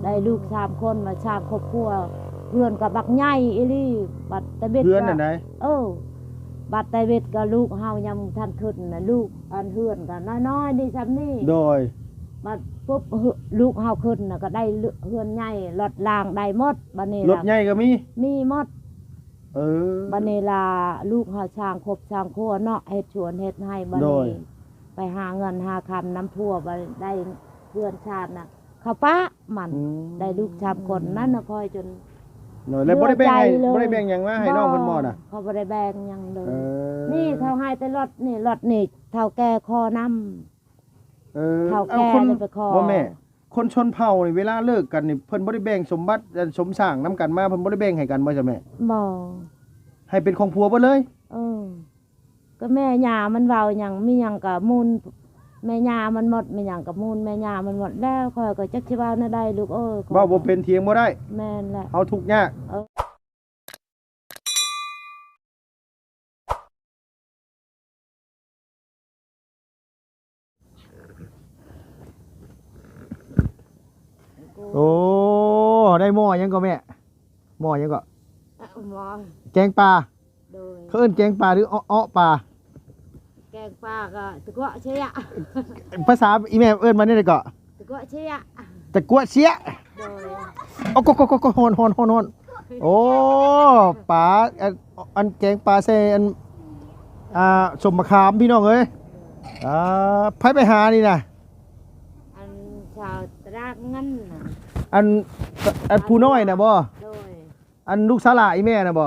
ได้ลูก3คนมาสร้างครอบครัวเพื่อนกับบักใหญ่อีหลีบัดตะเบ็ดเพื่อนน่ะไหนบัดตะเบ็ดกับลูกเฮายังท่านขึ้นน่ะลูกอันเฮือนก็น้อยๆนี่ซ้ำนี่โดยบัดปุ๊บลูกเฮาขึ้นน่ะก็ได้เฮือนใหญ่รถรางได้หมดบัดนี้รถใหญ่ก็มีหมดบัดนี้ล่ะลูกเฮาสร้างครบสร้างครัวเนาะเฮ็ดสวนเฮ็ดให้บัดนี้ไปหาเงินหาคำน้ำพัวบัดได้เพื่อนชาติน่ะเขาปะมันได้ลูก3คนนั่นน่ะคอยจนแล้วบ่ได้แบ่งหยังมาให้น้องเพิ่นบ่น่ะเขาบ่ได้แบ่งหยังเลยนี่เขาให้แต่รถนี่เฒ่าแก่คอนำเฒ่าแก่ไปคอบ่แม่คนชนเผ่านี่เวลาเลิกกันนี่เพิ่นบ่ได้แบ่งสมบัติสมสร้างนํกันมาเพิ่นบ่ได้แบ่งให้กันบ่จ้ะแม่บ่ให้เป็นของผัวเบิดเลยก็แม่ย่ามันเว้าหยังมีหยังก็มูลแม่ย่ามันหมดมีหยังก็มูลแม่ย่ามันหมดแล้วข้อยก็จักสิว่าแนวใดลูกเว้าบ่เป็นเถียงบ่ได้แม่นแหละเฮาทุกข์ยากโอ้ได้หม้อยังก็แม่หม้อยังก็หม้อแกงปลาเขาเอิ้นแกงปลาหรืออ้อปลาแกงปลาก็ตะกั่วเชี่ยภาษาอีแม่เอิ้นมาได้ก็ตะกั่วเชี่ยตะกั่วเชี่ยโอ้ก็โหนโอ้ปลาอันแกงปลาใส่อันสมมะขามพี่น้องเอ้ยไปหานี่นะอันชาวตรากงั้นน่ะอันผู้น้อยน่ะบ่อันลูกสาหร่ายอีแม่น่ะบ่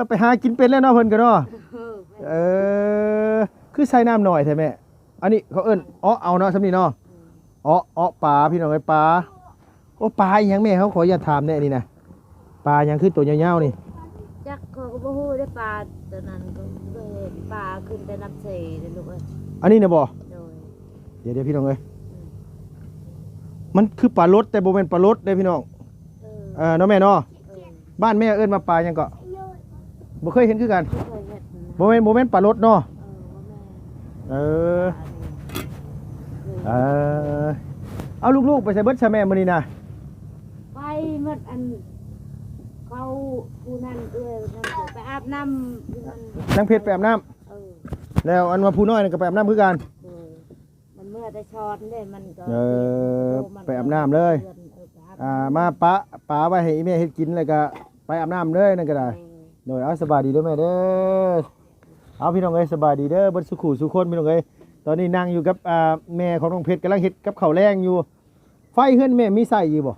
ไปหากินเป็นแล้วเนาะเพิ่นก็เนาะคือใส่น้ำหน่อยใช่ไหมอันนี้เขาเอิ้นเอาเนาะสำนี้เนาะปลาพี่น้องไอ้ปลาโอ้ปลาอีหยังแม่เขาขออย่าถามเนี่ยนี่นะปลายังคือตัวยาวๆนี่จักเขาก็บ่ฮู้ได้ปลาตัวนั้นก็เห็นปลาขึ้นแต่น้ำเสเด้อลูกเอ้ยอันนี้นะบ่เดี๋ยวพี่น้องเอ้ยมันคือปลารสแต่บ่แม่นปลารสเด้พี่น้องเนาะแม่เนาะบ้านแม่เอิ้นมาปลาหยังก็บ่เคยเห็นคือกันบ่แม่นปลารสเนาะเอาลูกๆไปใส่เบิดใส่แม่มื้อนี้นะไปหมดอันเขาผู้นั้นนั่นไปอาบน้ำนางเพชรไปอาบน้ำแล้วอันว่าผู้น้อยก็ไปอาบน้ำคือกันมันเมื่อได้ช้อนได้มันก็ไปอาบน้ำเลยมาปะไว้ให้แม่เฮ็ดกินแล้วก็ไปอาบน้ำเลยนั่นก็ได้โดยเอาสบายดีเด้อแม่เด้อเอาพี่น้องเอ้ยสบายดีเด้อเบิดสุขุสุคนพี่น้องเอ้ยตอนนี้นั่งอยู่กับแม่ของน้องเพชรกำลังเฮ็ดกับข้าวแรงอยู่ไฟเฮือนแม่มีใส่อยู่บ่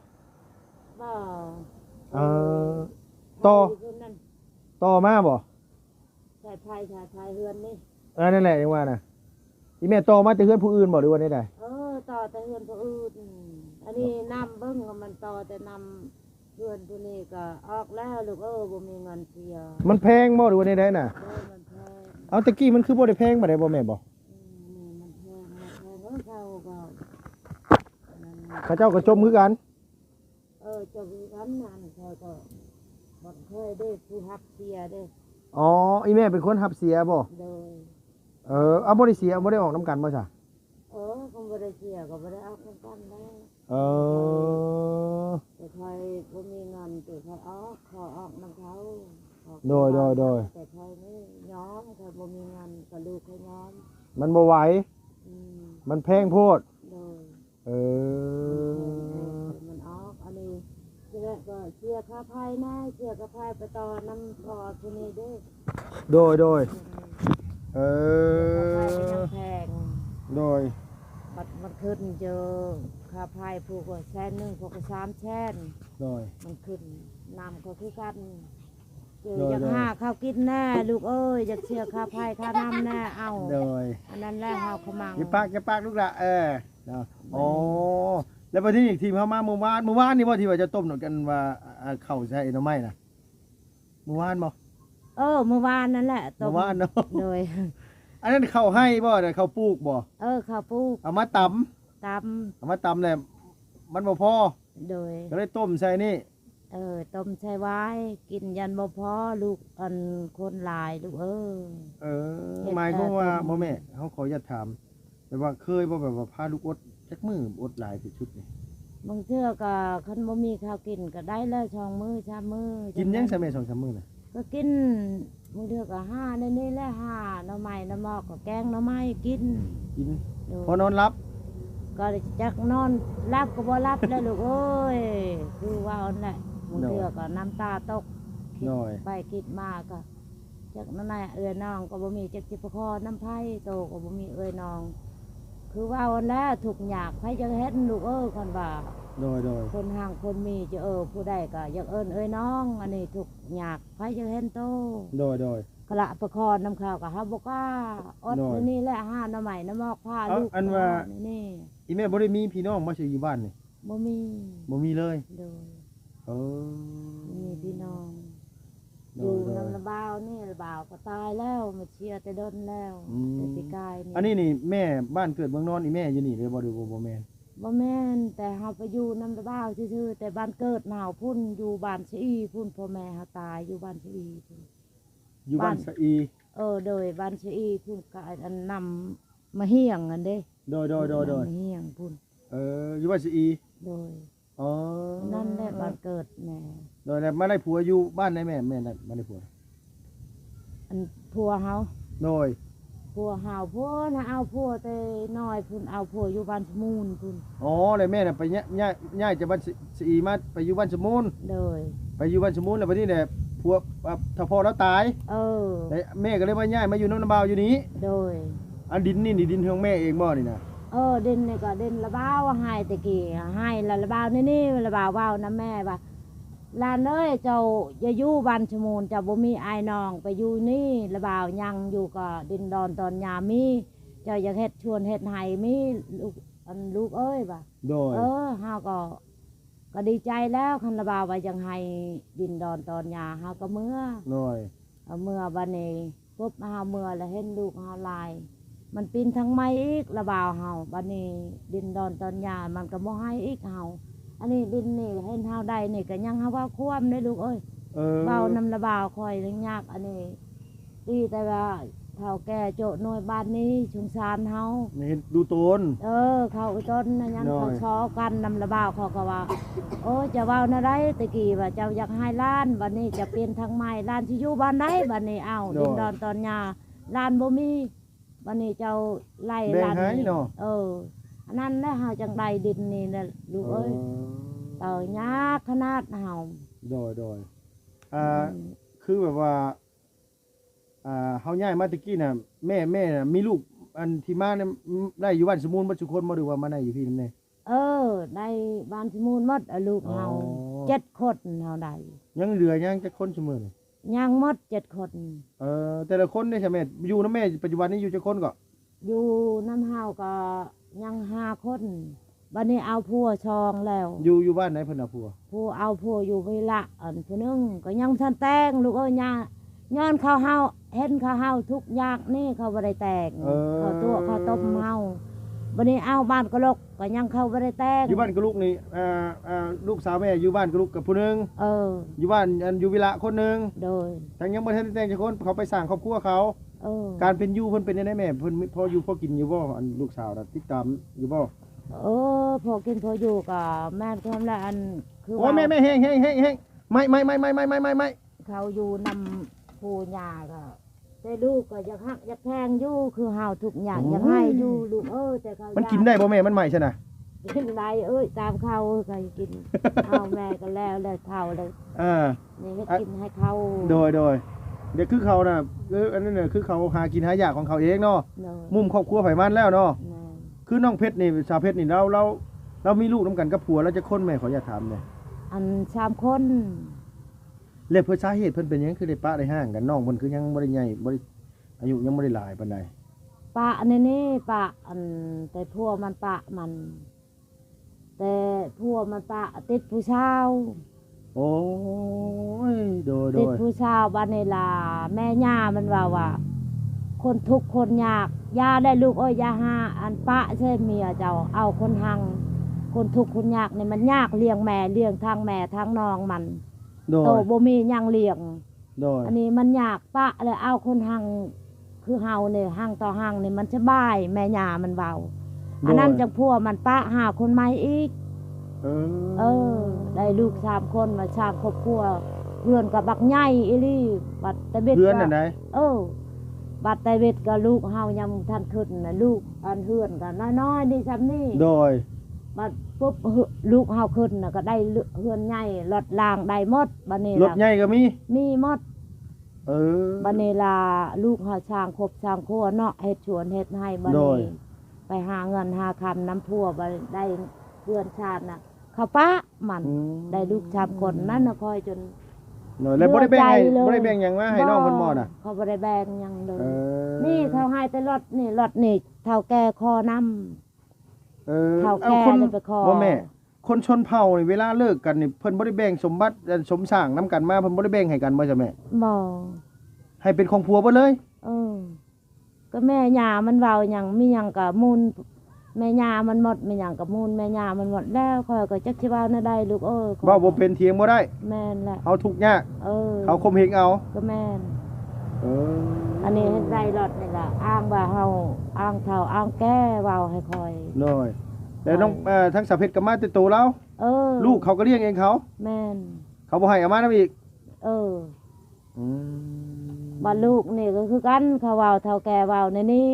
ต่อมาบ่ใส่ไฟเฮือนนี่นั่นแหละยังว่าน่ะอีแม่ต่อมาแต่เฮือนผู้อื่นบ่หรือว่าได้ต่อแต่เฮือนผู้อื่นอันนี้น้ำเบิ่งก็มันต่อแต่น้ำเฮือนผู้นี้ก็ออกแล้วลูกบ่มีเงินเสียมันแพงบ่หรือว่าได้น่ะมันแพงเอาตะกี้มันคือบ่ได้แพงบ่ได้บ่แม่บ่เขาเจ้าก็จมคือกันจมคือกันนั่นเขาก็บ่เคยได้ผู้รับเสียเด้อีแม่เป็นคนรับเสียบ่เอาบ่ได้เสียบ่ได้ออกน้ำกันบ่จ้ะคงบ่ได้เสียก็บ่ได้ออกน้ำกันได้แต่ใครบ่มีเงินแต่ใครขอออกน้ำเขาโดยแต่ใครนี่ย้อมใครบ่มีเงินก็ลูกเขาย้อมมันบ่ไหวมันแพงโพดมันออกอันนี้ก็เสียค่าไฟนะเสียค่าไฟไปต่อน้ำพอที่นี่ด้วยโดยค่าไฟยังแพงโดยมันขึ้นเจอค่าไฟผูกว่า100,000ผูกว่า300,000โดยมันขึ้นน้ำก็คือกันอยากหาข้าวกินแน่ลูกอยากเสียค่าไฟค่าน้ำแน่เอาอันนั้นแหละเฮาขมังอย่าปากลูกละแล้วประเทศอีกทีมเขามาเมื่อวานนี่บ่ที่ว่าจะต้มหน่อยกันว่าข้าวใส่หน่อไม้น่ะเมื่อวานบ่เมื่อวานนั่นแหละเมื่อวานเนาะโดยอันนั้นข้าวให้บ่ข้าวปลูกบ่ข้าวปลูกเอามาตำเอามาตำแหละมันบ่พอโดยก็เลยต้มใส่นี่ต้มใส่ไว้กินยันบ่พอลูกอันคนหลายลูกหมายความว่าบ่แม่เขาขออย่าถามแบบว่าเคยบ่แบบว่าพาลูกอดจักมื้ออดหลายที่สุดนี่ บางเทื่อก็คันบ่มีข้าวกินก็ได้แล้วช่องมื้อ3มื้อ กินยังซะแม่2-3มื้อน่ะ ก็กินบางเทื่อก็ห้าในนี้แหละห้าหน่อไม้หน่อหมอกก็แกงหน่อไม้กิน กิน โดย พอนอนหลับ ก็จักนอนรับก็บ่รับแล้วลูกเอ้ยคือว่าอันแหละบางเทื่อก็น้ำตาตกคิด หน่อย ไปคิดมาก็จักนั่นน่ะเอื้อน้องก็บ่มีจักสิประคอน้ำไผโตก็บ่มีเอื้อน้อง คือว่าอันแล้วทุกข์ยากไผจะเฮ็ดลูกเอ้ยคนว่า โดย คนห่างคนมีจะผู้ใดก็อยากเอิ้นเอ้ยน้องอันนี้ทุกข์ยากไผจะเห็นโต โดย กะละประคอน้ำข้าวก็เฮาบ่กล้าอด น้อย นี่แหละหาหน่อไม้น้ำมอกผ้า เอา ลูก อันว่า นี่ อีแม่บ่ได้มีพี่น้องมาสิอยู่บ้านนี่ บ่มี บ่มีเลย โดย เออ บ่มีพี่น้อง โด อยู่ ย น้ำระบ่าวนี่ระบ่าวก็ตายแล้วมาเชียร์แต่ดนแล้ว อืม แต่ปีกายนี่ อันนี้นี่แม่บ้านเกิดเมืองนอนอีแม่อยู่นี่เลยบ่หรือบ่แม่น บ่แม่นแต่เฮาไปอยู่น้ำระบ่าวซื่อๆแต่บ้านเกิดหนาวพุ่นอยู่บ้านชะอีพุ่นพ่อแม่เฮาตายอยู่บ้านชะอีพุ่น อยู่บ้าน บ้าน สะอี โดยบ้านชะอีพุ่นก็อันนำมาเฮียงอันเด้ โดย มาเฮียงพุ่น อยู่บ้านสะอี โดย อ๋อ นั่นแหละบ้านเกิดแม่ โดยแล้วมาได้ผัวอยู่บ้านไหนแม่ได้มาได้ผัว อันผัวเฮา โดย ผัวเฮาผัวนะเอาผัวแต่น้อยพุ่นเอาผัวอยู่บ้านสมูนพุ่น อ๋อแล้วแม่น่ะไปย้ายจากบ้านสะอีมาไปอยู่บ้านสมุน โดย ไปอยู่บ้านสมุนแล้วบัดนี้แหละผัวถ้าพ่อแล้วตาย เออ แล้วแม่ก็เลยมาย้ายมาอยู่น้ำบ่าวอยู่นี้ โดย อันดินนี่ดินของแม่เองบ่นี่นะ เด่นนี่ก็เด่นระบ้าวให้ตะกี้ให้ละระบ้าวนี่ระบ้าวว้าวนะแม่ว่าหลานเอ้ยเจ้าอย่าอยู่บ้านชะมูลเจ้าบ่มีอายน้องไปอยู่นี่ระบ้าวยังอยู่ก็ดินดอนตอนยามมีเจ้าอยากเฮ็ดชวนเฮ็ดให้มีลูกลูกเอ้ยว่า โดย เฮาก็ดีใจแล้วคันระบาวว่ายังให้ดินดอนตอนยาเฮาก็เมื่อ โดย เอาเมื่อบัดนี้ปุ๊บเฮาเมื่อแล้วเห็นลูกเฮาลาย มันปีนทั้งไม้อีกระบาวเฮาบัดนี้ดินดอนตอนยามันก็บ่ให้อีกเฮาอันนี้ดินนี่เห็นเฮาได้นี่ก็ยังเฮาว่าควมได้ลูกเอ้ยเบานำระบาวคอยเรื่องยากอันนี้ดีแต่ว่าเฒ่าแก่โจน้อยบ้านนี้สงสารเฮา เห็นดูโตน เขาต้นนะยัง น้อย เขาชอกันนำระบ่าวเขาก็ว่า โอ้จะเว้านะได้ตะกี้ว่าเจ้าอยากให้ล้านบัดนี้จะเปลี่ยนทางใหม่ล้านสิอยู่บ้านใดบัดนี้เอาดินดอนตอนหญ้าล้านบ่มีบัดนี้เจ้าไล่ แบ่ง ล้าน ให้ นี้ เนาะ อันนั้นแหละเฮาจังได้ดินนี่นะลูกเอ้ยเต่ายากขนาดเฮา โดยคือแบบว่าเฮาย้ายมาตะกี้น่ะแม่น่ะมีลูกอันที่มาเนี่ยได้อยู่บ้านสมุนบ่ทุกคนบ่หรือว่ามาได้อยู่พี่นำแน่ ได้บ้านสมูลหมดลูกเฮา อ๋อ 7คนเฮาได้ ยังเหลือยังจักคนซุมื้อนี่ ยังหมด7คน แต่ละคนได้ใช่แม่อยู่นำแม่ปัจจุบันนี้อยู่จักคนก็ อยู่น้ำเฮาก็ยัง5 คนบัดนี้เอาผัวชองแล้ว อยู่บ้านไหนเพิ่นเอาผัว ผู้เอาผัวอยู่เวละอันผู้หนึงก็ยังทันแต่งลูกเอ้ยย่าย้อนเขาเฮาเห็นเขาเฮาทุกอยากนี่เขาบ่ได้แต่งเขาตัวเขาต้มเฮาบัดนี้เอาบ้านกะลกก็ยังเขาบ่ได้แต่ง อยู่บ้านกับลูกนี่ลูกสาวแม่อยู่บ้านกับลูกกับผู้หนึง อยู่บ้านอยู่วิละคนหนึง โดย ทั้งยังบ่ทันได้แต่งจักคนเขาไปสร้างครอบครัวเขา การเป็นอยู่เพิ่นเป็นจังได๋แม่เพิ่นพออยู่พอกินอยู่บ่อันลูกสาวน่ะติดตามอยู่บ่ พอกินพออยู่ก็แม่นความละอันคือ โอ้ ว่า แม่แห้งไม่ เขาอยู่นำผู้ย่าก็แต่ลูกก็อยากฮักอยากแพงอยู่คือเฮาทุกอย่างอยากให้อยู่ลูกแต่เขา มันกินได้บ่แม่มันใหม่ใช่น่ะ กินได้ตามเขาก็กินข้าวแม่ก็แล้วเท่าเลยนี่ให้กินให้เขา โดยเดี๋ยวคือเขาน่ะอันนั้นน่ะคือเขาหากินหาอยากของเขาเองเนาะมุมครอบครัวไผมันแล้วเนาะคือน้องเพชรนี่สาวเพชรนี่เรามีลูกนํกันกับผัวแล้วจะคนแม่ขออย่าถามแม่ อัน3 คน แล้วเพื่อสาเหตุเพิ่นเป็นหยังคือได้ปะได้ห่างกันน้องเพิ่นคือยังบ่ได้ใหญ่บ่ได้อายุยังบ่ได้หลายปานใด ปะนี่ปะอันแต่พวกมันปะมัน แต่พวกมันปะติดผู้ชาย โอ้ยโดย ติดผู้ชายบ้านในลาแม่ย่ามันว่าคนทุกข์คนยากย่าได้ลูกย่าหาอันปะใช่เมียเจ้าเอาคนหังคนทุกข์คนยากนี่มันยากเลี้ยงแม่เลี้ยงทางแม่ทางน้องมันโตบ่มียังเลี้ยงอันนี้มันยากปะเลยเอาคนหังคือเฮาเนี่ยหังต่อหังนี่มันสบายแม่ย่ามันเบาอันนั้นจังพวกมันปะหาคนใหม่อีก เออ ได้ลูก3คนมาสร้างครอบครัวเพื่อนก็บักใหญ่อีหลีบัดแต่เบ็ด เพื่อนน่ะไหน บัดแต่เบ็ดก็ลูกเฮายังทันขึ้นน่ะลูกอันเฮือนก็น้อยๆนี่ซ้ำนี่ โดย บัดปุ๊บลูกเฮาขึ้นน่ะก็ได้เฮือนใหญ่รถรางได้หมดบัดนี้ รถใหญ่ก็มี มีหมด บัด น นี้ล่ะลูกเฮาสร้างครบสร้างครัวเนาะเฮ็ดสวนเฮ็ดให้บัด โดย นี้ไปหาเงินหาคำน้ำพัวบัดได้เพื่อนชาติน่ะเขาปะมันได้ลูก3คนนั่นน่ะคอยจน โดยแล้วบ่ได้แบ่งให้ เบื่อใจเลย บ่ได้แบ่งหยังมาให้น้องเพิ่นบ่น่ะ เขาบ่ได้แบ่งหยังเลย เออ นี่เขาให้แต่รถนี่เท่าแก่คอน้ เฒ่าแก่ คน เลยไปขอ บ่แม่ คนชนเผ่านี่เวลาเลิกกันนี่เพิ่นบ่ได้แบ่งสมบัติสมสร้างนํกันมาเพิ่นบ่ได้แบ่งให้กันบ่จ้ะแม่ ำบ่ ให้เป็นของผัวเบิดเลย ก็แม่ย่ามันเว้าหยังมีหยังก็มูลแม่ย่ามันหมดมีหยังก็มูลแม่ย่ามันหมดแล้วข้อยก็จักสิเว้าแนวใดลูกข้อย เว้าบ่เป็นเถียงบ่ได้ แม่นแหละ เฮาทุกข์ยาก เขาข่มเหงเอา ก็แม่น เออ อันนี้เฮ็ดไรรถนี่ล่ะอ้างว่าเฮาอ้างเฒ่าอ้างแก่เว้าให้คอย น้อยแล้วน้องทั้งสาวเพชรก็มาแต่โตแล้ว ลูกเขาก็เลี้ยงเองเขา แม่น เขาบ่ให้เอามานำอีก อืบ่ลูกนี่ก็คือกันเขาเว้าเฒ่าแก่เว้าในนี้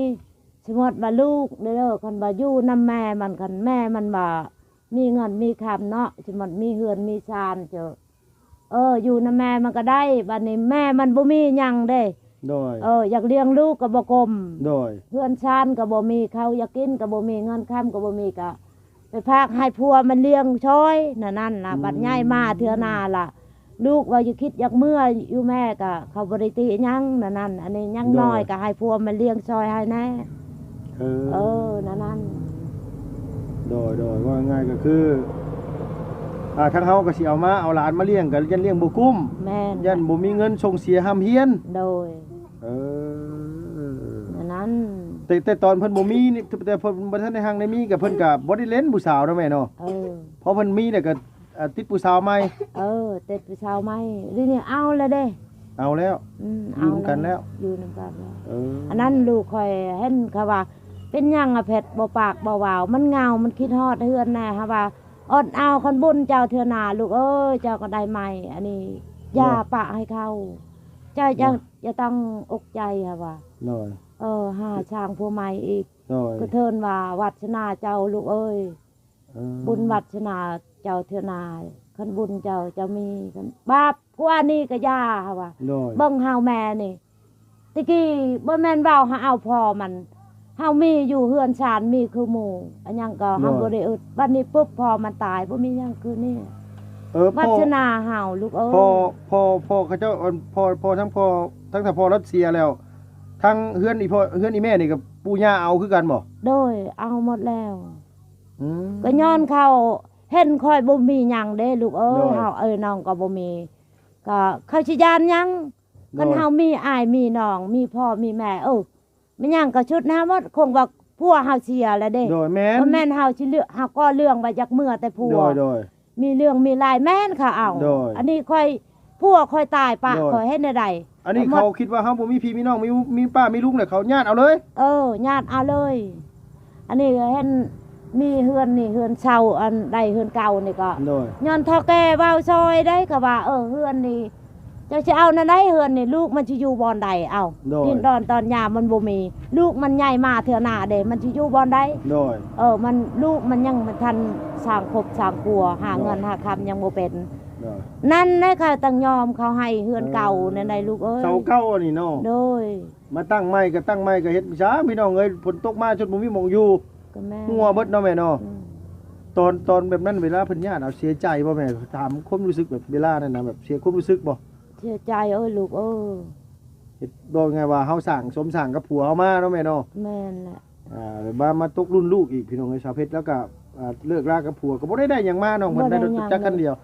สมมุติว่าลูกเด้อคันว่าอยู่นำแม่มันคันแม่มันบ่มีเงินมีคำเนาะสมมุติมีเฮือนมีชานเจ้าอยู่นำแม่มันก็ได้บัดนี้แม่มันบ่มีหยังเด้ โดย อยากเลี้ยงลูกก็บ่กลม โดย เฮือนชานก็บ่มีเขาอยากกินก็บ่มีเงินค้ำก็บ่มีก็ไปพากให้ผัวมันเลี้ยงช้อยนั่นน่ะบัดใหญ่มาเทื่อหน้าล่ะ ลูกว่าอยู่คิดอยากเมื่ออยู่แม่ก็เขาบ่ได้ติหยังนั่นอันนี้ยังน้อยก็ให้ผัวมันเลี้ยงช้อยให้แน่นั่น โดยว่าง่ายก็คือทั้งเฮาก็สิเอามาเอาหลานมาเลี้ยงก็ยันเลี้ยงบ่กุ้ม แม่น ยันบ่มีเงินส่งเสียห้ำเฮียน โดย เออ นั่น แต่ตอนเพิ่นบ่มีนี่แต่เพิ่นบ่ทันได้หังได้มีก็เพิ่นก็บ่ได้เล่นผู้สาวเนาะแม่เนาะพอเพิ่นมีเนี่ยก็ติดผู้สาวใหม่ เต็ดผู้สาวใหม่นี่เอาแล้วเด้ เอาแล้ว อยู่นำกันแล้ว อยู่นำกันแล้วอันนั้นลูกคอยเห็นเขาว่าเป็นหยังอะเผ็ดบ่ปากบ่หวาวมันเหงามันคิดฮอดเฮือนแน่ค่ะว่าอดเอาคนบุญเจ้าเทื่อหน้าลูกเอ้ยเจ้าก็ได้ใหม่อันนี้อย่าปะให้เขาเจ้าจะต้องอกใจค่ะว่า น้อย หาช่างผู้ใหม่อีก น้อย ก็เทินว่าวัฒนาเจ้าลูกเอ้ยบุญวัฒนาเจ้าเทื่อหน้าคันบุญเจ้าจะมีคันบาปกว่านี้ก็ย่าค่ะว่า น้อย เบิ่งเฮาแม่นี่ตะกี้บ่แม่นเว้าหาเอาพ่อมันเฮามีอยู่เฮือนชานมีคือหมู่อันหยังก็เฮาบ่ได้อึดบัดนี้ปุ๊บพอมันตายบ่มีหยังคือนี่วัฒนาเฮาลูกเอ้ยพ่อเขาเจ้าพ่อทั้งถ้าพ่อรัสเซียแล้วทั้งเฮือนอีแม่นี่กับปู่ย่าเอาคือกันบ่ โดยเอาหมดแล้วก็ย้อนเขาเห็นค่อยบ่มีหยังเด้ลูกเอ้ยเฮาน้องก็บ่มีก็เขาสิยานหยังคันเฮามีอ้ายมีน้องมีพ่อมีแม่มันหยังก็ชุดนะหมดคงว่าผัวเฮาเสียแล้วเด้ โดยแม่น บ่แม่นเฮาสิเลือกเฮาก็เรื่องไว้จากเมื่อแต่ผัว โดย มีเรื่องมีรายแม่นค่ะเอา โดย อันนี้ค่อยผัวค่อยตายปะ โดย ค่อยเฮ็ดได้ใด อันนี้เขาคิดว่าเฮาบ่มีพี่มีน้องมีป้ามีลุงเนี่ยเขาญาติเอาเลย ญาติเอาเลย อันนี้ก็เห็นมีเฮือนนี่เฮือนเช่าอันใดเฮือนเก่านี่ก็ โดย ย้อนเฒ่าแก่เว้าซอยได้ก็ว่าเฮือนนี่เจ้าสิเอานั่นได้เฮือนนี่ลูกมันสิอยู่บ่อนใดเอาดินดอนตอนยามมันบ่มี ลูกมันใหญ่มาเทื่อหน้าเด้มันสิอยู่บ่อนใด โดย มันลูกมันยังมันทันสร้างครบสร้างครัวหาเงินหาคำยังบ่เป็น โดย นั่นได้ค่ะต้องยอมเขาให้เฮือนเก่านั่นได้ลูกเอ้ย เสาเก่าอันนี้เนาะ โดย มาตั้งไม้ก็เฮ็ดช้าพี่น้องเอ้ยฝนตกมาจนบ่มีหม่องอยู่ ก็แม่ หัวเบิดเนาะแม่เนาะตอนแบบนั้นเวลาเพิ่นญาติเอาเสียใจบ่แม่ถามความรู้สึกแบบเวลานั้นน่ะแบบเสียความรู้สึกบ่ เสียใจลูกเฮ็ดโดยไงว่าเฮาสร้างสมสร้างกับผัวเฮามาเนาะแม่เนาะ แม่นแหละ มาตกรุ่นลูกอีกพี่น้องเอ้ยชาวเพชรแล้วก็เลิกรากับผัวก็บ่ได้หยังมาน้องเพิ่นได้รถจักรคันเดียว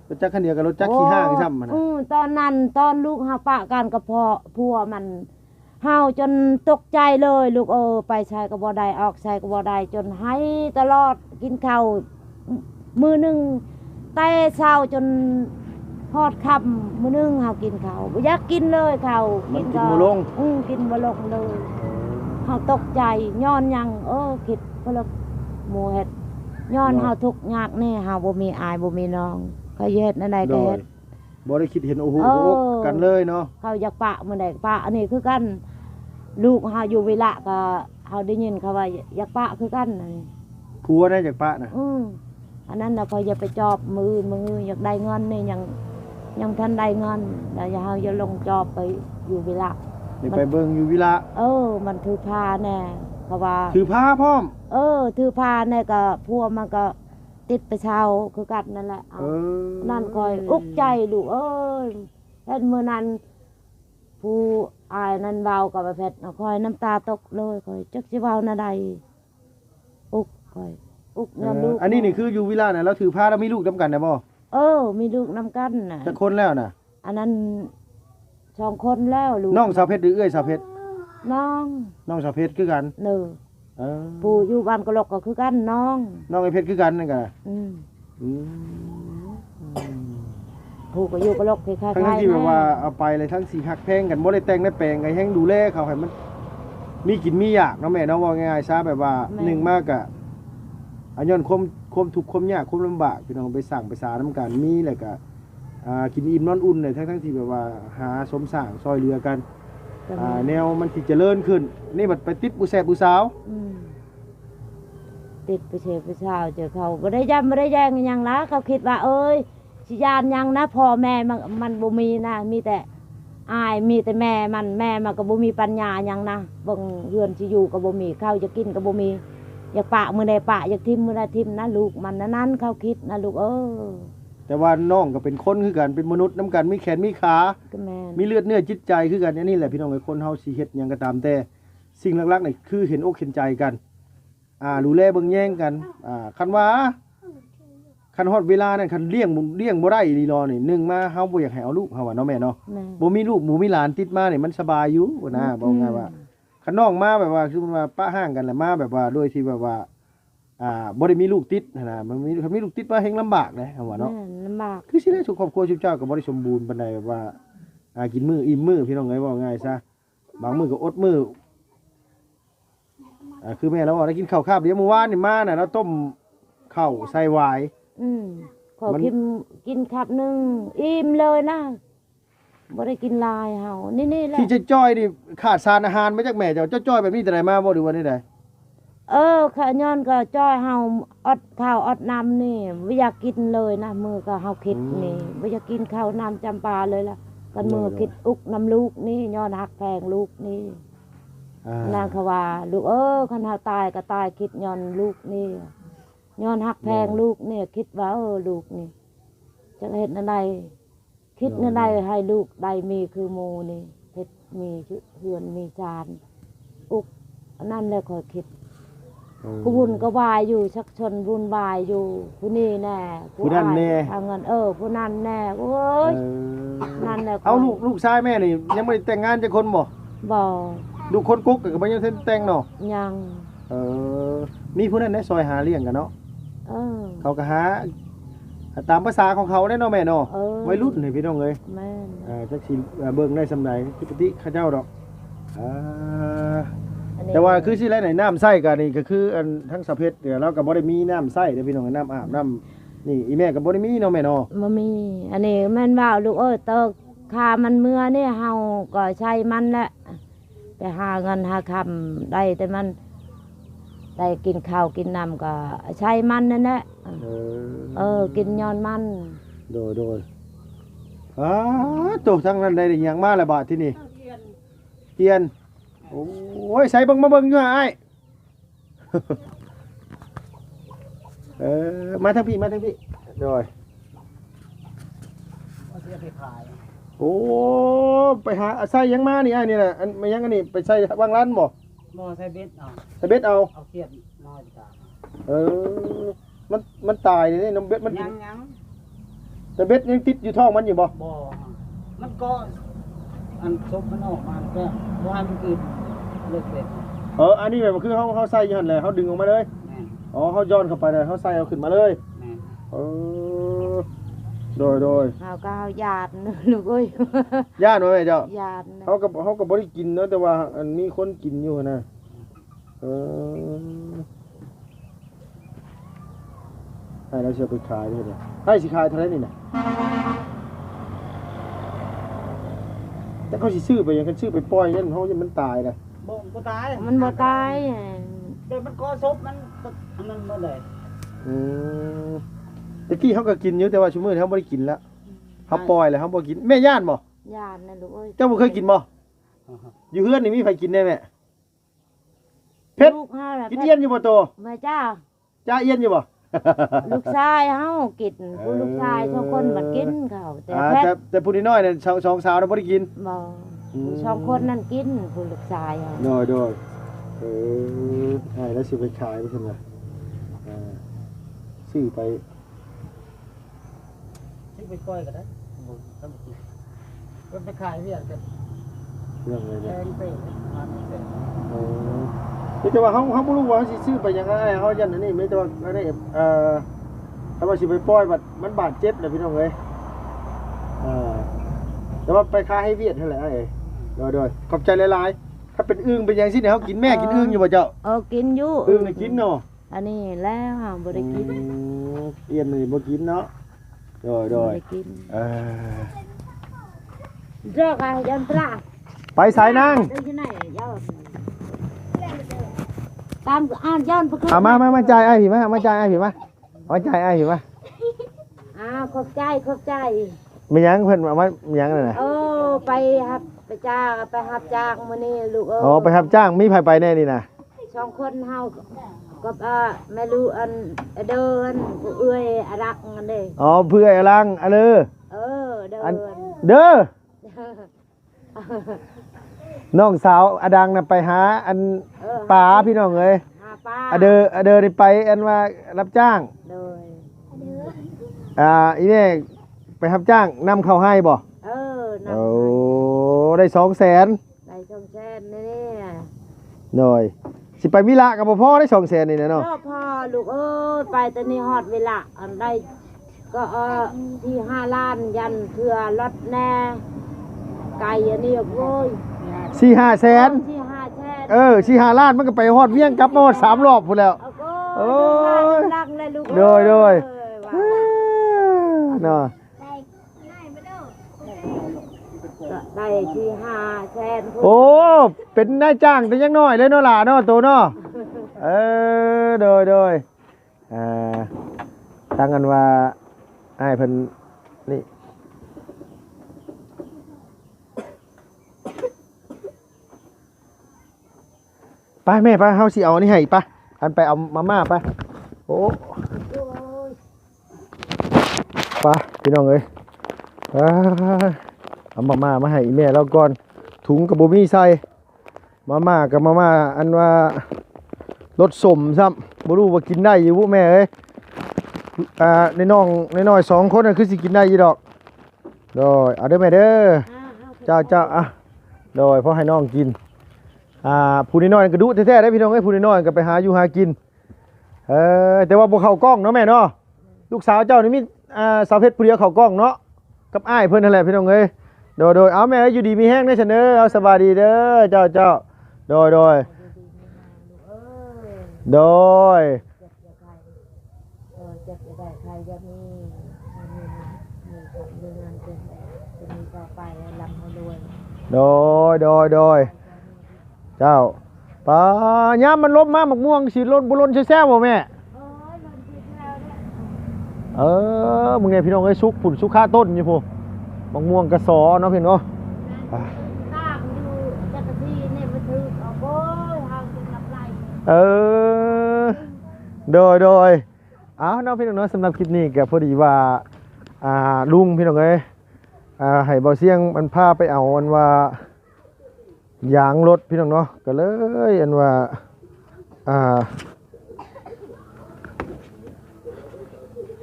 รถจักรคันเดียวกับรถจักรขี่ห้างซ้ำมันน่ะ ตอนนั้นตอนลูกหาปะกันกับพ่อผัวมันเฮาจนตกใจเลยลูกไปใช้ก็บ่ได้ออกใช้ก็บ่ได้จนให้ตลอดกินข้าวมื้อนึงแต่เช้าจนฮอดค่ำมื้อนึงเฮากินข้าวบ่อยากกินเลยข้าว มันกินบ่ลง กินบ่ลงเลยเฮาตกใจย้อนหยังคิดเพราะหมู่เฮ็ด ย้อนเฮาทุกข์ยากแน่เฮาบ่มีอายบ่มีน้องเขาเฮ็ดนั่นใด โด ก็ ย เฮ็ด บ่ได้คิดเห็นโอ้โห เออ กันเลยเนาะ เขาอยากปะมื้อใดก็ปะอันนี้คือกันลูกเฮาอยู่เวลาก็เฮาได้ยินเขาว่าอยากปะคือกันนั่นนี่ ผัวได้จากปะน่ะ อันนั้นน่ะเขาอย่าไปจอบมืออยากได้เงินนี่ยังทันได้เงินแล้วอย่าเฮาอย่าลงจอบไปอยู่เวลา เดี๋ยวไปเบิ่งอยู่วิระ มันถือพาแน่เขาว่า ถือผ้าพร้อม ถือพาแน่ก็พวกมันก็ติดไปเช่าคือกันนั่นแหละเอา นั่นคอยอุกใจลูกเอ้ยเฮ็ดมื้อนั้นผู้อายนั้นเว้ากับเพชรคอยน้ำตาตกเลยคอยจักสิเว้าแนวใดอุกคอยอุกยอมลูก อันนี้นี่คืออยู่วิระน่ะแล้วถือผ้าแล้วมีลูกนํกันได้บ่ มีลูกนํกันน่ะ จักคนแล้วน่ะ อันนั้น2คนแล้วลูก น้องสาวเพชรหรือเอื้อยสาวเพชร น้อง น้องสาวเพชรคือกัน เด้อ เออ ผู้อยู่บ้านกะลกก็คือกันน้อง น้องไอ้เพชรคือกันนั่นก็ อืม อืม ผู้ก็อยู่กะลกคล้ายๆ ทั้งที่แบบ แม่ ว่าเอาไปเลยทั้งสิฮักแพงกันบ่ได้แต่งได้แปลงก็แฮงดูแลเขาให้มันมีกินมีอยากเนาะแม่เนาะว่าง่ายๆซะแบบว่าหนึ่งมากอะอันย้อนความทุกข์ความยากความลำบากพี่น้องไปสั่งไปสานํกันมีแล้วก็กินอิ่มนอนอุ่นเลยทั้งที่แบบว่าหาสมสร้างซอยเรือกันแนวมันสิเจริญขึ้นนี่บัดไปติดผู้แซ่บผู้สาว ติดไปเชฟไปเช้าเจอเขาบ่ได้ย้ำบ่ได้แย่งหยังละเขาคิดว่า เอ้ยสิยานหยังนะพ่อแม่มันบ่มีนะมีแต่อายมีแต่แม่มันก็บ่มีปัญญาหยังนะเบิ่งเฮือนสิอยู่ก็บ่มีข้าวจะกินก็บ่มีอยากปะมื้อใดปะอยากทิ่มมื้อใดทิ่มนะลูกมันนั้นเขาคิดนะลูกแต่ว่าน้องก็เป็นคนคือกันเป็นมนุษย์นํกันมีแขนมีขา ก็แม่น มีเลือดเนื้อจิตใจคือกันอันนี้แหละพี่น้องไอ้คนเฮาสิเฮ็ดหยังก็ตามแต่สิ่งหลักๆนี่คือเห็นอกเห็นใจกันดูแลเบิ่งแย่งกันคันว่าคันฮอดเวลานั้นคันเลี้ยงบ่ได้อีหลีรอนี่หนึ่งมาเฮาบ่อยากให้เอาลูกเฮาว่าเนาะแม่เนาะ แม่ บ่มีลูกบ่มีหลานติดมานี่มันสบายอยู่นะบอกง่ายว่าคันน้องมาแบบว่าคือมันว่าปะห่างกันแหละมาแบบว่าโดยที่แบบว่าบ่ได้มีลูกติดนะมันมีคันมีลูกติดมาแฮงลำบากนะเฮาว่าเนาะ แม่นลำบาก คือสิได้สุขครอบครัวชุบเจ้าก็บ่ได้สมบูรณ์ปานใดแบบว่ากินมื้ออิ่มมื้อพี่น้องเอ้ยว่าง่ายซะบางมื้อก็อดมื้อคือแม่เราได้กินข้าวคาบเดี๋ยวเมื่อวานนี่มาน่ะเราต้มข้าวใส่หวาย ขอกินคับหนึงอิ่มเลยนะบ่ได้กินหลายเฮานี่แหละ ที่จะจ้อยนี่ขาดสารอาหารมาจากแม่เจ้าจ้อยแบบนี้แต่ไหนมาบ่หรือว่านี่ใด ข้าย้อนก็จ้อยเฮาอดข้าวอดน้ำนี่บ่อยากกินเลยนะมือก็เฮาคิดนี่บ่อยากกินข้าวน้ำจำปาเลยล่ะกันมือคิดอุกน้ำลูกนี่ย้อนหักแพงลูกนี่นางเขาว่าลูกคันเฮาตายก็ตายคิดย้อนลูกนี่ย้อนหักแพงลูกนี่คิดว่าลูกนี่จะเฮ็ดอะไรคิดอะไรให้ลูกได้มีคือหมู่นี่เฮ็ดมีเฮือนมีจานอุกนั่นแหละค่อยคิดกูบุญก็วายอยู่ชักชนบุญวายอยู่ผู้นี้แน่ผู้นั้นแน่เอาเงินผู้นั้นแน่โอ้ยนั่นแหละเอาลูกชายแม่นี่ยังไม่ได้แต่งงานจักคนบ่ บ่ ลูกคนกุ๊กก็บ่ยังทันแต่งเนาะ ยัง มีผู้นั้นได้ซอยหาเลี้ยงกันเนาะ เขาก็หาตามภาษาของเขาได้เนาะแม่เนาะวัยรุ่นนี่พี่น้องเอ้ย แม่นจักสิเบิ่งได้สำใดปกติเขาเจ้าดอกแต่ว่าคือสิแลไหนน้ำใช้ก็นี่ก็คืออันทั้งสะเพชรเนี่ยเราก็บ่ได้มีน้ำใช้เด้อพี่น้องน้ำอาบน้ำนี่อีแม่ก็บ่ได้มีเนาะแม่เนาะ บ่มีอันนี้แม่นว่าลูกเติกค่ามันเมื่อนี่เฮาก็ใช้มันแหละไปหาเงินหาคำได้แต่มันได้กินข้าวกินน้ำก็ใช้มันนั่นแหละกินย้อนมันโดยตัวทั้งนั้นได้หยังมาแล้วบาดที่นี่เทียนโอ้ยใส่เบิ่งมาเบิ่งอยู่อ้ายมาทางพี่โดยโอ้ไปหาใส่ยังมานี่อ้ายนี่แหละอันมายังอันนี้ไปใส่วางร้านบ่ใส่เบ็ดเอาใส่เบ็ดเอาเขียดน้อยจ้ะมันตายนี่น้ำเบ็ดมัน ยัง แต่เบ็ดยังติดอยู่ท้องมันอยู่บ่มันก็อันซบมันออกมาก็บ่ให้มันกินเลิกเบ็ดอันนี้แบบคือเขาใส่อยู่หั่นแหละเขาดึงออกมาเลยเขาย้อนเข้าไปเลยเขาใส่เอาขึ้นมาเลยโดยเฮาก็ญาติลูกเอ้ยญาติบ่แม่เจ้าญาติเขาก็บ่ได้กินเนาะแต่ว่าอันมีคนกิน ให้เราสิเอาไปขายด้วยเนี่ยให้สิขายเท่าไหร่นี่น่ะแต่เขาสิซื้อไปยังกันซื้อไปปล่อยยันเฮายันมันตายน่ะ บ่ตาย มันบ่ตาย เดี๋ยวมันก็ซบมันอันนั้นบ่ได้ อืมตะกี้เขาก็กินอยู่แต่ว่าชั่วโมงนี้เขาบ่ได้กินแล้วเขาปล่อยแล้วเขาบ่กินแม่ย่านบ่ ญาตินะลูกเอ้ย เจ้าบ่เคยกินบ่อยู่เฮือนนี่มีไผกินได้แม่เพชร ลูกเฮาน่ะ กินเอี้ยนอยู่บ่โต แม่จ้า จ้าเอี้ยนอยู่บ่ ลูกชายเฮากินผู้ลูกชาย2คนบัดกินเขาแต่ อ่า แพท แต่ผู้น้อยๆเนี่ยสองสาวน่ะบ่ได้กิน บ่ผู้สองคนนั่นกินผู้ลูกชายเฮา โดยให้แล้วสิไปขายไปซั่นน่ะซื้อไป ที่ไปก้อยก็ได้บ่ทำกินมันไปขายเวียดกัน เรื่องอะไร แพ เนี่ย งไปมาไม่เสร็จ แต่ว่าเขาบ่รู้ว่าเขาสิซื้อไปยังไงเขายันอันนี้ไม่แต่ว่าอันนี้ถ้าว่าสิไปปล่อยบัดมันบาดเจ็บน่ะพี่น้องเอ้ยแต่ว่าไปค้าให้เวียดเท่าไหร่โดยขอบใจหลายๆถ้าเป็นอึ่งเป็นยังสิเนี่ยเขากินแม่กินอึ่งอยู่บ่เจ้า กินอยู่ อึ่งนี่กินเนาะ อันนี้แล้วเฮาบ่ได้กิน เอียนนี่บ่กินเนาะโด บ่ ย ได้กิน ๆเจ้าก็ยันตรา ไปสายนาง เดินที่ไหนยอดตามอ่านย้อนไปขึ้น เอามาจ่ายไอ้พี่มาจ่ายไอ้พี่มาจ่ายไอ้พี่มา ขอบใจ มีหยังเพิ่นเอามามีหยังนั่นน่ะ ไปครับไปจ้างไปรับจ้างมื้อนี้ลูกไปรับจ้างมีไผไปแน่นี่น่ะ 2คนเฮากับแม่ลูกอันเดินผู้เอื้อยอรักอันเด้ เพื่ออลังเด้อ เดิน เด้อน้องสาวอดังน่ะไปหาอันป๋าพี่น้องเอ้ย หาป้า อเดอนี่ไปอันว่ารับจ้าง โดย อีแม่ไปรับจ้างนำเข้าให้บ่ นั่น ได้200,000 ได้200,000นี่ หน่อยสิไปมิละกับบ่พอได้200,000นี่นะเนาะ พ่อลูกไปตอนนี้ฮอดเวลาอันได้ก็ที่5ล้านยันเพื่อรถแน่ไก่อันนี้โอ้ย 4-5 แสน ที่5แช่ 4-5 ล้านมันก็ไปฮอดเวียงกลับมาฮอด3รอบพุ่นแล้ว โอ้ยรักเลยลูก โดยเนาะ ได้ที่5แสน โอ้เป็นนายจ้างแต่ยังน้อยเลยเนาะล่ะเนาะโตเนาะโดยตั้งกันว่าอ้ายเพิ่นนี่ไปแม่ไปเฮาสิเอาอันนี้ให้ไปอันไปเอามาม่าไปโอ้ไปพี่น้องเอ้ยเอามาม่ามาให้อีแม่เราก่อนถุงกับบ่มีใส่มาม่ากับมาม่าอันว่ารสสมซ้ำบ่รู้ว่ากินได้อยู่บ่แม่เอ้ยในน้อย2คนน่ะคือสิกินได้อยู่ดอกโดยเอาเด้อแม่เด้อเจ้าอ่ะโดยพอให้น้องกินผู้น้อยๆก็ดุแท้ๆได้พี่น้องเอ้ยผู้น้อยๆก็ไปหาอยู่หากินแต่ว่าบ่เข้ากล้องเนาะแม่เนาะลูกสาวเจ้านี่มีสาวเพชรผู้เดียวเข้ากล้องเนาะกับอ้ายเพิ่นนั่นแหละพี่น้องเอ้ยโดยเอาแม่อยู่ดีมีแห้งได้อฉันเด้อเอาสบายดีเด้อเจ้าโดยโดยจะได้ใครจะมีความเรื่องนั้นจะมีต่อไปลำให้รวย โดยเจ้าปะย่ามมันล้มมาหมกม่วงสิล้นบุล้นแซ่บบ่แม่มึงไงพี่น้องเอ้ยสุกฝุ่นสุกข้าต้นอยู่พูหมกม่วงกระสอเนาะพี่น้องตามอยู่จักรที่เนี่ยมาถือเอาโบ้ยหางกินกับไรโดยเอาน้องพี่น้องเนาะสำหรับคลิปนี้ก็พอดีว่าลุงพี่น้องเอ้ยให้เบาเสียงมันพาไปเอาอันว่ายางรถพี่น้องเนาะก็เลยอันว่า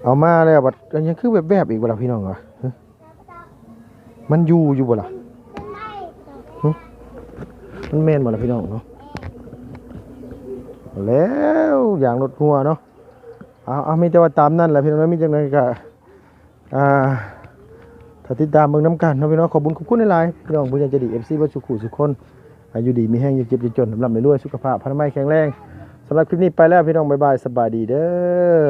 เอามาแล้วบัดอันยังคือแบบอีกบ่ล่ะพี่น้องเหรอมันอยู่บ่ล่ะมันแม่นบ่ล่ะพี่น้องเนาะแล้วยางรถหัวเนาะเอามีแต่ว่าตามนั่นแหละพี่น้องมีจังได๋ก็ถ้าติดตามเบิ่งน้ำกันเนาะพี่น้องขอบคุณหลายๆพี่น้องผู้ใหญ่ใจดี FC บ่สุขุทุกคนอายุดีมีแห้งอยู่เจ็บอยู่จนสำหรับในรวยสุขภาพพลานามัยแข็งแรงสำหรับคลิปนี้ไปแล้วพี่น้องบ๊ายบายสบายดีเด้อ